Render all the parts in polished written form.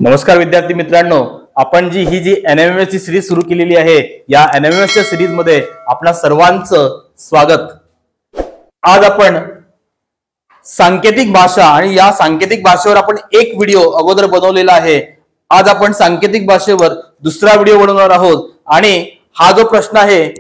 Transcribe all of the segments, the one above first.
नमस्कार विद्यार्थी मित्रांनो, आपण जी एनएमएमएस ची सिरीज सुरू केलेली आहे, या एनएमएमएस च्या सिरीज मध्ये आपल्या सर्वांचं स्वागत। आज आपण सांकेतिक भाषा आणि या सांकेतिक भाषेवर आपण एक व्हिडिओ अगोदर बनवलेला आहे। आज आपण सांकेतिक भाषेवर दुसरा व्हिडिओ बनवणार आहोत आणि हा जो प्रश्न आहे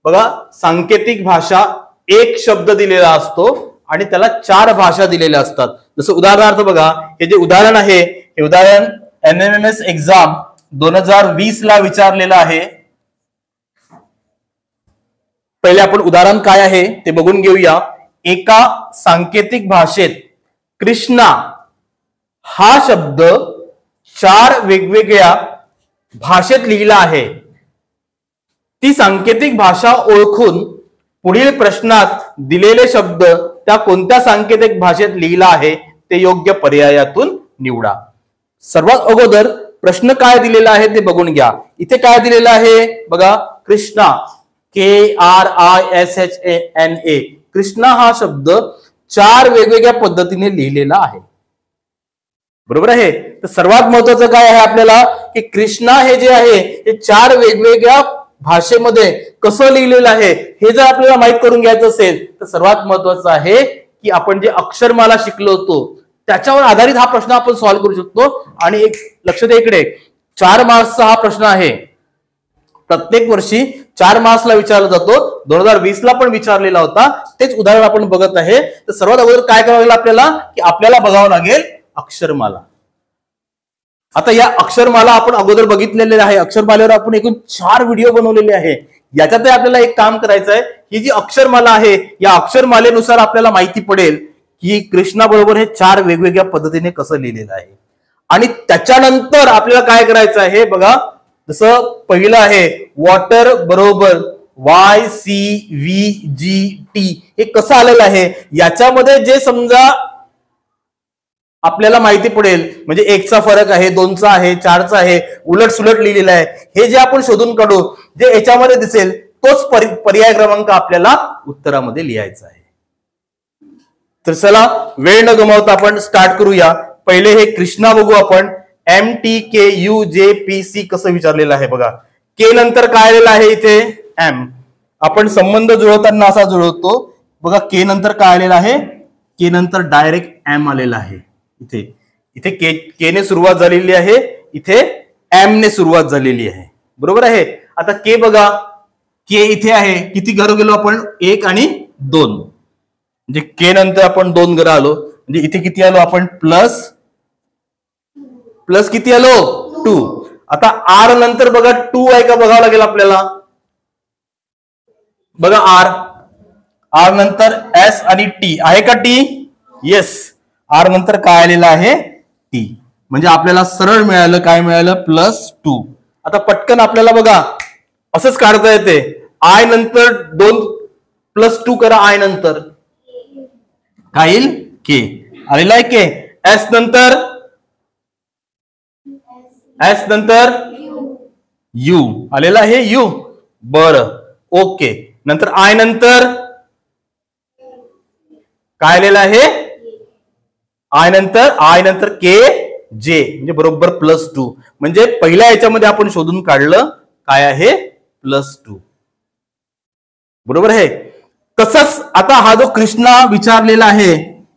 बघा, सांकेतिक भाषा एक शब्द दिलेला असतो आणि त्याला चार भाषा दिलेल्या असतात। जसं उदाहरणार्थ बघा, हे जे उदाहरण आहे हे उदाहरण एनएमएमएस एग्जाम 2020 ला विचारलेलं आहे। पहिले आपण उदाहरण काय आहे ते बघून घेऊया। एका सांकेतिक भाषेत कृष्णा हा शब्द चार वेगवेगळ्या भाषेत लिहिला आहे। ती सांकेतिक भाषा ओळखून पुढील प्रश्नात दिलेले शब्द त्या कोणत्या सांकेतिक भाषेत लिहिला आहे ते योग्य पर्यायातून निवडा। सर्वात अगोदर प्रश्न काय दिलेला आहे ते बघून घ्या। इथे काय दिलेलं आहे बघा, कृष्णा KRISHNA, कृष्णा हा शब्द चार वेगवेगळ्या पद्धतीने लिहिलेला आहे, बरोबर आहे। तर सर्वात महत्त्वाचं काय आहे आपल्याला की कृष्णा हे जे आहे हे चार वेगवेगळ्या भाषेमध्ये कसं लिहिलेलं आहे हे जर आपल्याला माहित करून घ्यायचं असेल तर सर्वात महत्त्वाचं आहे की आपण जे अक्षरमाला शिकलो होतो त्याच्यावर आधारित हा प्रश्न आपण सॉल्व्ह करू शकतो। आणि एक लक्ष द्या, इकडे 4 मार्क्सचा हा प्रश्न आहे। प्रत्येक वर्षी 4 मार्क्सला विचारला जातो, 2020 ला पण विचारलेला होता। तेच उदाहरण आपण बघत आहे। तर सर्वात अगोदर काय करावं लागेल आपल्याला की आपल्याला बघावं लागेल अक्षरमाला। आता या अक्षरमाला आपण अगोदर बघितलेले आहे। अक्षरमालेवर आपण एकूण 4 व्हिडिओ बनवलेले आहे। याच्यात आपल्याला एक काम करायचं आहे, ही जी अक्षरमाला आहे या अक्षरमालेनुसार आपल्याला माहिती पडेल की कृष्णा बरोबर हे चार वेगवेगळ्या पद्धतीने कसं लिहिलेलं आहे। आणि त्याच्यानंतर आपल्याला काय करायचं आहे बघा, जसं पहिलं आहे वॉटर बरोबर YCVGT, हे कसं आलेलं आहे याच्यामध्ये जे समजा आपल्याला माहिती पडेल, म्हणजे 1 चा फरक आहे, 2 चा आहे, 4 चा आहे, उलट सुलट लिहिलेलं आहे, हे जे आपण शोधून काढू जे याच्यामध्ये दिसेल तोच पर्याय क्रमांक आपल्याला उत्तरामध्ये लिहायचा आहे। तर चला वेळ न गमावता आपण स्टार्ट करूया। पहिले हे कृष्णा बघू आपण। MTKUJPC कसं विचारलेलं आहे बघा। के नंतर काय आलेलं आहे इथे एम। आपण संबंध जुळवताना असा जुळवतो बघा, के नंतर काय आलेलं आहे, के नंतर डायरेक्ट एम आलेला आहे। इथे इथे के ने सुरुवात झालेली आहे, इथे एम ने सुरुवात झालेली आहे, बरोबर आहे। आता के बघा, के इथे आहे, किती घरं गेलो आपण 1 आणि 2, म्हणजे के नंतर आपण 2 घरं आलो, म्हणजे इथे किती आलो आपण प्लस किती आलो 2। आता आर नंतर बघा 2 आहे का बघावं लागेल आपल्याला। बघा आर नंतर एस आणि टी आहे का टी, येस। आर नंतर काय आलेलं आहे टी, म्हणजे आपल्याला सरळ मिळालं, काय मिळालं +2। आता पटकन आपल्याला बघा असंच काढता येते, आय नंतर 2 +2 करा, आय नंतर काय येईल के आलेला आहे के। एस नंतर यू आलेला आहे यू, बरं ओके। नंतर आय नंतर काय आलेलं आहे आय नंतर के जे, म्हणजे बरोबर +2, म्हणजे पहिल्या याच्यामध्ये आपण शोधून काढलं काय आहे +2, बरोबर आहे। तसंच आता हा जो कृष्णा विचारलेला आहे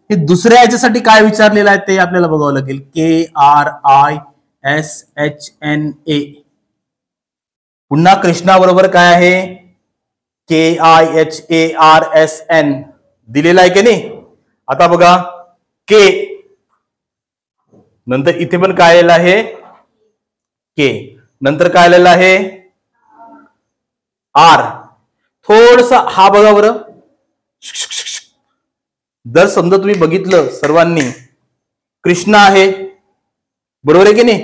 हे दुसऱ्या याच्यासाठी काय विचारलेलं आहे ते आपल्याला बघावं लागेल। KRISHNA, पुन्हा कृष्णा बरोबर काय आहे KIHARSN दिलेला आहे की नाही। आता बघा के नंतर इथे पण काय आलेलं आहे के नंतर काय आलेलं आहे आर। थोडसा हा बघा बरं, जर समजा तुम्ही बघितलं सर्वांनी, कृष्णा आहे बरोबर आहे की नाही,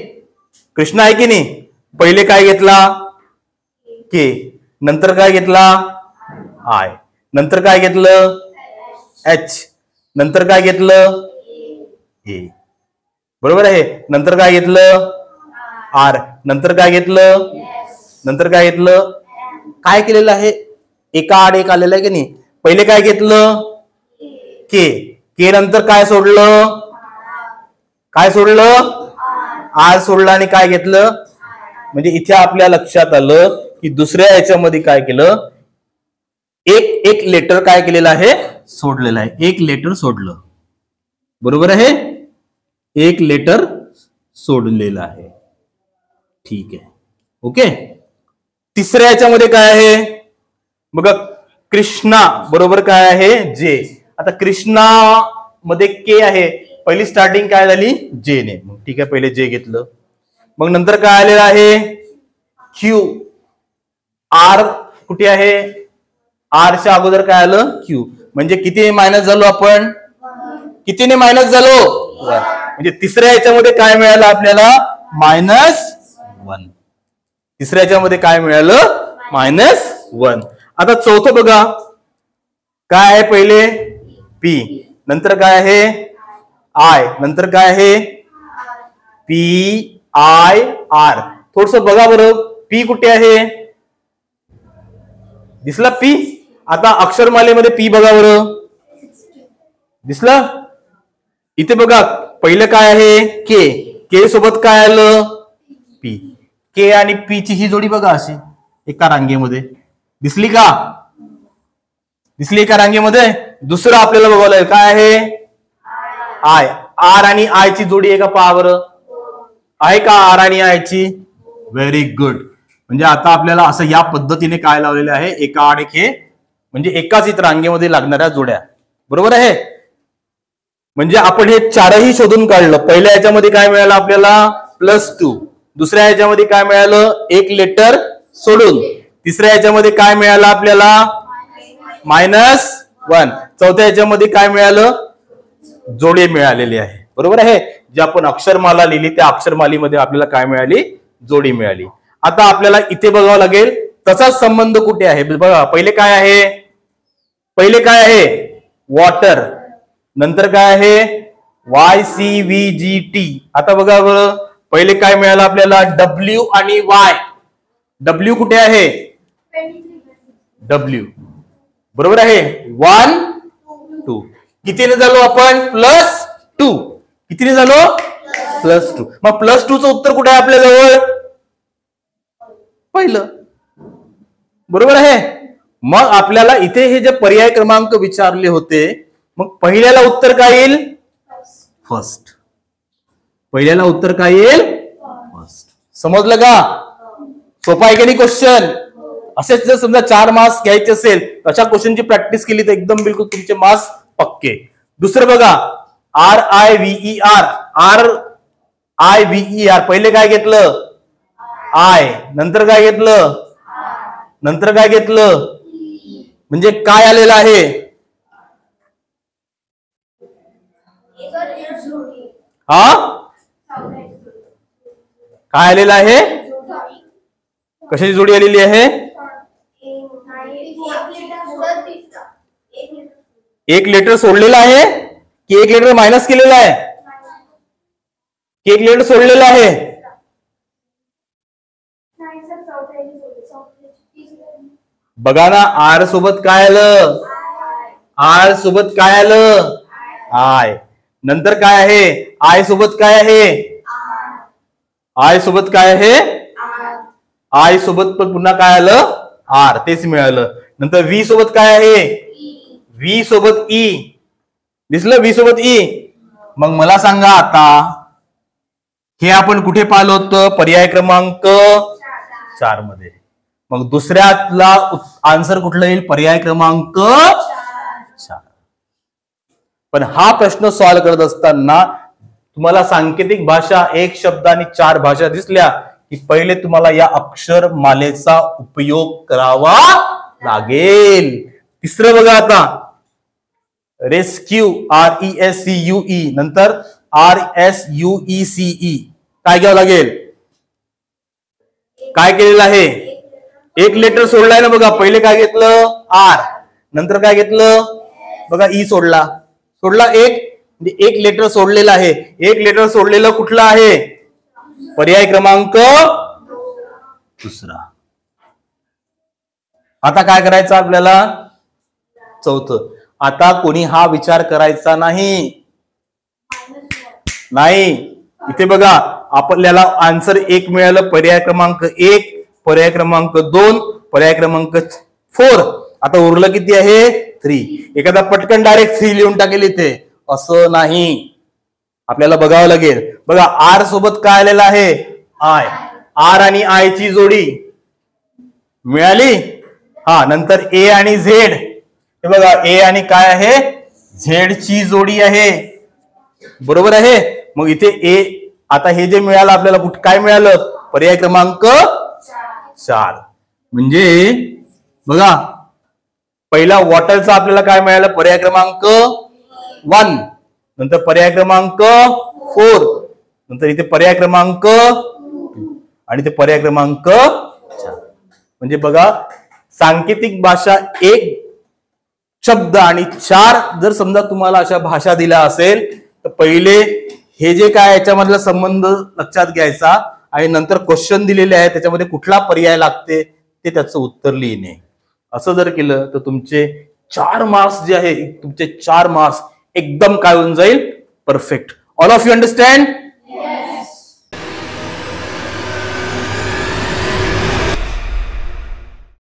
कृष्णा आहे की नाही। पहिले काय घेतला के, नंतर काय घेतला आय, नंतर काय घेतलं एच, नंतर काय घेतलं ए, बरोबर आहे। नंतर काय घेतलं आर, नंतर काय घेतलं काय केलेलं आहे, एका आड एक आलेलं आहे की नाही। पहिले काय घेतलं के नंतर काय सोडलं आर सोडला आणि काय घेतलं, म्हणजे इथे आपल्या लक्षात आलं की दुसऱ्या याच्यामध्ये काय केलं, एक एक लेटर काय केलेलं आहे, सोडलेलं आहे. एक लेटर सोडलं. बरोबर आहे, एक लेटर सोडलेलं आहे. ठीक आहे, ओके. तिसऱ्या याच्यामध्ये काय आहे बघा, कृष्णा बरोबर काय आहे, जे. आता कृष्णा मध्ये के आहे, पहिली स्टार्टिंग काय झाली, जे ने. मग ठीक आहे, पहिले जे घेतलं. मग नंतर काय आलेलं आहे, क्यू. आर कुठे आहे, आरच्या अगोदर काय आलं, क्यू. म्हणजे किती मायनस झालो आपण, कितीने मायनस झालो, म्हणजे तिसऱ्या याच्यामध्ये काय मिळालं आपल्याला, -1. तिसऱ्या याच्यामध्ये काय मिळालं, -1. आता चौथं बघा काय आहे, पहिले पी, नंतर काय आहे आय, नंतर काय आहे PIR. थोडस बघा बरं, पी कुठे आहे, दिसला पी. आता अक्षरमालेमध्ये पी बघा बरं, दिसलं. इथे बघा पहिलं काय आहे, के. के सोबत काय आलं, पी. के आणि पी ची ही जोडी बघा अशी एका रांगेमध्ये दिसली का, दिसली एका रांगेमध्ये. दुसरं आपल्याला बघायला काय आहे, आय. आर आणि आय ची जोडी आहे का, पहा बरं, आहे का आर आणि आय ची. Very good. म्हणजे आता आपल्याला असं या पद्धतीने काय लावलेलं आहे, एका आड एक हे, म्हणजे एकाच इतर रांगेमध्ये लागणाऱ्या जोड्या. बरोबर आहे. म्हणजे आपण हे चारही शोधून काढलं. पहिल्या याच्यामध्ये काय मिळालं आपल्याला, +2. दुसऱ्या याच्यामध्ये काय मिळालं, एक लेटर सोडून. तिसऱ्या याच्यामध्ये काय मिळालं आपल्याला, -1. चौथ्या याच्यामध्ये काय मिळालं, जोडी मिळालेली आहे. बरोबर आहे. जे आपण अक्षरमाला लिहिली त्या अक्षरमालीमध्ये आपल्याला काय मिळाली, जोडी मिळाली. आता आपल्याला इथे बघावं लागेल तसाच संबंध कुठे आहे. बघा पहिले काय आहे, पहिले काय आहे वॉटर, नंतर काय आहे YCVGT. आता बघा बरं, पहिले काय मिळालं आपल्याला, W आणि Y. W कुठे आहे, W. बरोबर आहे, 1 2. कितीने झालो आपण, +2. कितीने झालो, +2. मग +2चं उत्तर कुठे आहे आपल्या जवळ, पहिलं. बरोबर आहे. मग आपल्याला इथे हे जे पर्याय क्रमांक विचारले होते, मग पहिल्याला उत्तर काय येईल, फर्स्ट. पहिल्याला उत्तर काय येईल, फर्स्ट. समजलं का, सोपा आहे की नाही क्वेश्चन. असेच जर समजा 4 मार्क्स घ्यायचे असेल, अशा क्वेश्चनची प्रॅक्टिस केली तर एकदम बिलकुल तुमचे मार्क्स पक्के. दुसरं बघा, RIVER. RIVER पहिले काय घेतलं, आय, नंतर काय घेतलं, नंतर काय घेतलं, म्हणजे काय आलेलं आहे, हा काय आलेलं आहे, कशाची जोडी आलेली आहे, एक लेटर सोडलेला आहे की एक लेटर मायनस केलेला आहे, की एक लेटर सोडलेला आहे. बघा ना, आर सोबत काय आलं, आर सोबत काय आलं, आय. नंतर काय आहे, आय सोबत काय आहे, आय सोबत काय आहे, आय सोबत पण पुन्हा काय आलं, आर. तेच मिळालं. नंतर व्ही सोबत काय आहे, व्ही सोबत ई. दिसलं, व्ही सोबत ई. मग मला सांगा आता, हे आपण कुठे पाहिलं होतं, पर्याय क्रमांक 4 मध्ये. मग दुसऱ्यातला आन्सर कुठला येईल, पर्याय क्रमांक 4. पण हा प्रश्न सॉल्व्ह करत असताना तुम्हाला सांकेतिक भाषा, एक शब्द आणि 4 भाषा दिसल्या की पहिले तुम्हाला या अक्षर मालेचा उपयोग करावा लागेल. तिसरं बघा आता, रेस्क्यू, RESCUE, नंतर RSUECE. काय घ्यावं लागेल, काय केलेलं आहे, एक लेटर सोडलाय ना. बघा पहिले काय घेतलं, आर, नंतर काय घेतलं बघा, ई सोडला, सोडला एक, म्हणजे एक लेटर सोडलेलं आहे. एक लेटर सोडलेलं कुठलं आहे, पर्याय क्रमांक 2. आता काय करायचं आपल्याला, 4. आता कोणी हा विचार करायचा नाही, नाही. इथे बघा आपल्याला आन्सर 1 मिळालं, पर्याय क्रमांक 1, पर्याय क्रमांक 2, पर्याय क्रमांक 4. आता उरलं किती आहे? 3. एखादा पटकन डायरेक्ट 3 लिहून टाकेल इथे, असं नाही, आपल्याला बघावं लागेल. बघा आर सोबत काय आलेलं आहे? आय. आर आणि आय ची जोडी मिळाली. हा, नंतर ए आणि झेड, हे बघा ए आणि काय आहे? झेड ची जोडी आहे. बरोबर आहे. मग इथे ए, आता हे जे मिळालं आपल्याला, काय मिळालं? पर्याय क्रमांक 4. म्हणजे बघा पहिला वॉटरचा आपल्याला काय मिळालं? पर्याय क्रमांक 1, नंतर पर्याय क्रमांक 4, नंतर इथे पर्याय क्रमांक आणि ते पर्याय क्रमांक 4. म्हणजे बघा सांकेतिक भाषा 1 शब्द आणि 4 जर समजा तुम्हाला अशा भाषा दिल्या असेल तर पहिले हे जे काय याच्यामधला संबंध लक्षात घ्यायचा आणि नंतर क्वेश्चन दिलेले आहे त्याच्यामध्ये कुठला पर्याय लागते ते त्याचं उत्तर लिहिणे. असं जर केलं तर तुमचे 4 मार्क्स जे आहे, तुमचे 4 मार्क्स एकदम काय होऊन जाईल? Perfect. All of you understand?